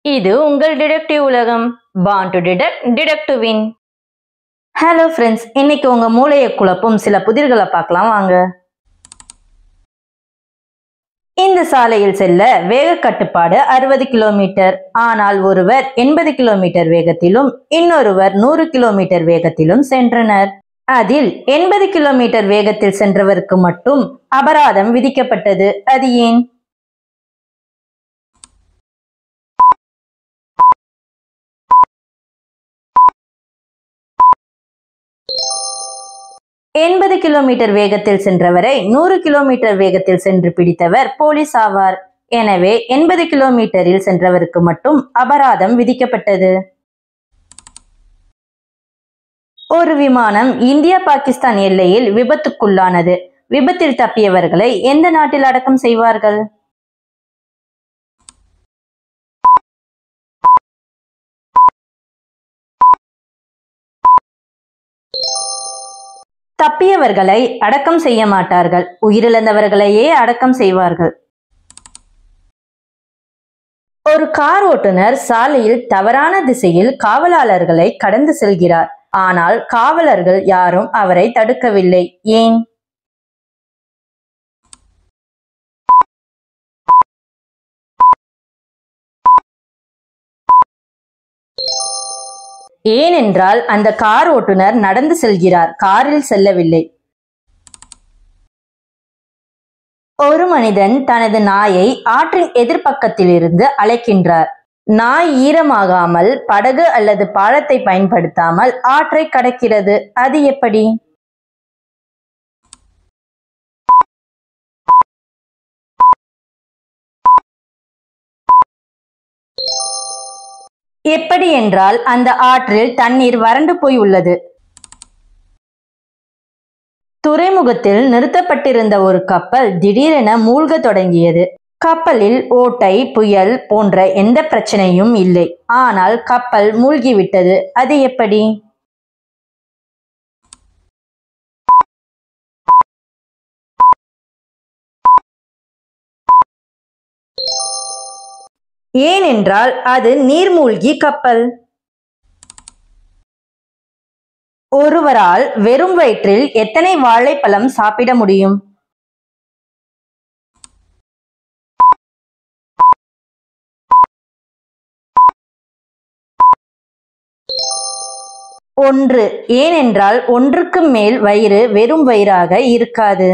இது உங்கள் டிடெக்டிவ் உலகம். Born to detect, detect to win. Hello friends, இன்னைக்கு உங்க மூளையை குழப்பும் சில புதிர்களை பார்க்கலாம் வாங்க. இந்த சாலையில் செல்ல வேக கட்டுப்பாடு 60 கிலோமீட்டர். ஆனால் ஒருவர் 80 கிலோமீட்டர் வேகத்திலும் இன்னொருவர் 100 கிலோமீட்டர் வேகத்திலும் சென்றனர். அதில் 80 கிலோமீட்டர் வேகத்தில் சென்றவருக்கு மட்டும் அபராதம் விதிக்கப்பட்டது. அது ஏன்? 80 கிலோமீட்டர் வேகத்தில் சென்றவரை 100 கிலோமீட்டர் வேகத்தில் சென்று பிடித்தவர் போலீஸ் ஆவார். எனவே 80 கிலோமீட்டரில் சென்றவருக்கு மட்டும் அபராதம் விதிக்கப்பட்டது. ஒரு விமானம் இந்தியா பாகிஸ்தான் எல்லையில் விபத்துக்குள்ளானது. விபத்தில் தப்பியவர்களை எந்த நாட்டில் அடக்கம் செய்வார்கள்? தப்பியவர்களை அடக்கம் செய்ய மாட்டார்கள், உயிரிழந்தவர்களையே அடக்கம் செய்வார்கள். ஒரு கார் ஓட்டுநர் சாலையில் தவறான திசையில் காவலாளர்களை கடந்து செல்கிறார். ஆனால் காவலர்கள் யாரும் அவரை தடுக்கவில்லை. ஏன்? ஏனென்றால் அந்த கார் ஓட்டுநர் நடந்து செல்கிறார், காரில் செல்லவில்லை. ஒரு மனிதன் தனது நாயை ஆற்றின் எதிர்பக்கத்தில் இருந்து அழைக்கின்றார். நாய் ஈரமாகாமல் படகு அல்லது பாலத்தை பயன்படுத்தாமல் ஆற்றை கடக்கிறது. அது எப்படி? எப்படி என்றால் அந்த ஆற்றில் தண்ணீர் வறண்டு போய் உள்ளது. துறைமுகத்தில் நிறுத்தப்பட்டிருந்த ஒரு கப்பல் திடீரென மூழ்க தொடங்கியது. கப்பலில் ஓட்டை, புயல் போன்ற எந்த பிரச்சனையும் இல்லை. ஆனால் கப்பல் மூழ்கிவிட்டது. அது எப்படி? ஏனென்றால் அது நீர்மூழ்கி கப்பல். ஒருவரால் வெறும் வயிற்றில் எத்தனை வாழைப்பழம் சாப்பிட முடியும்? ஒன்று. ஏனென்றால் ஒன்றுக்கு மேல் வயிறு வெறும் வயிறாக இருக்காது.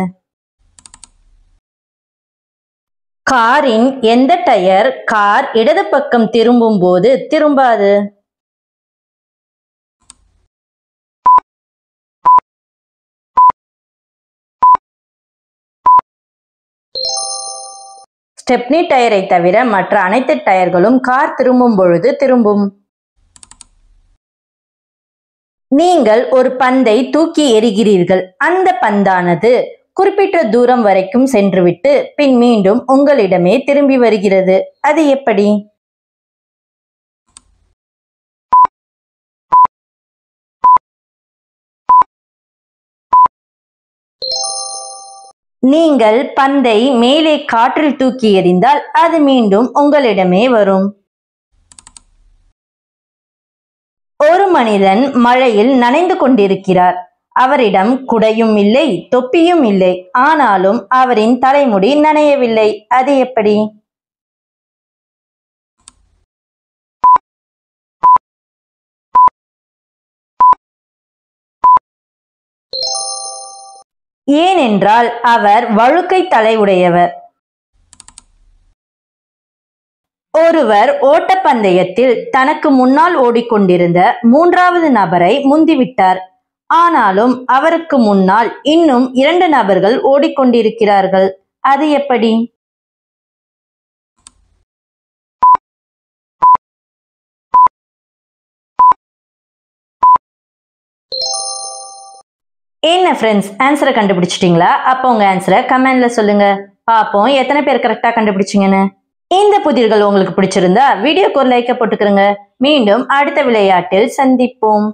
காரின் எந்த டயர் கார் இடது பக்கம் திரும்பும் போது திரும்பாது? ஸ்டெப்னி டயரை தவிர மற்ற அனைத்து டயர்களும் கார் திரும்பும் பொழுது திரும்பும். நீங்கள் ஒரு பந்தை தூக்கி எறிகிறீர்கள். அந்த பந்தானது குறிப்பிட்ட தூரம் வரைக்கும் சென்றுவிட்டு பின் மீண்டும் உங்களிடமே திரும்பி வருகிறது. அது எப்படி? நீங்கள் பந்தை மேலே காற்றில் தூக்கி எறிந்தால் அது மீண்டும் உங்களிடமே வரும். ஒரு மனிதன் மழையில் நனைந்து கொண்டிருக்கிறார். அவரிடம் குடையும் இல்லை, தொப்பியும் இல்லை. ஆனாலும் அவரின் தலைமுடி நனையவில்லை. அது எப்படி? ஏனென்றால் அவர் வழுக்கை தலை உடையவர். ஒருவர் ஓட்டப்பந்தயத்தில் தனக்கு முன்னால் ஓடிக்கொண்டிருந்த 3வது நபரை முந்திவிட்டார். ஆனாலும் அவருக்கு முன்னால் இன்னும் 2 நபர்கள் ஓடிக்கொண்டிருக்கிறார்கள். அது எப்படி? என்ன ஃப்ரெண்ட்ஸ், ஆன்சரை கண்டுபிடிச்சிட்டீங்களா? அப்போ உங்க ஆன்சரை கமெண்ட்ல சொல்லுங்க. பாப்போம் எத்தனை பேர் கரெக்டா கண்டுபிடிச்சிங்கன்னு. இந்த புதிர்கள் உங்களுக்கு பிடிச்சிருந்தா வீடியோக்கு ஒரு லைக்கை போட்டுக்கிறங்க. மீண்டும் அடுத்த விளையாட்டில் சந்திப்போம்.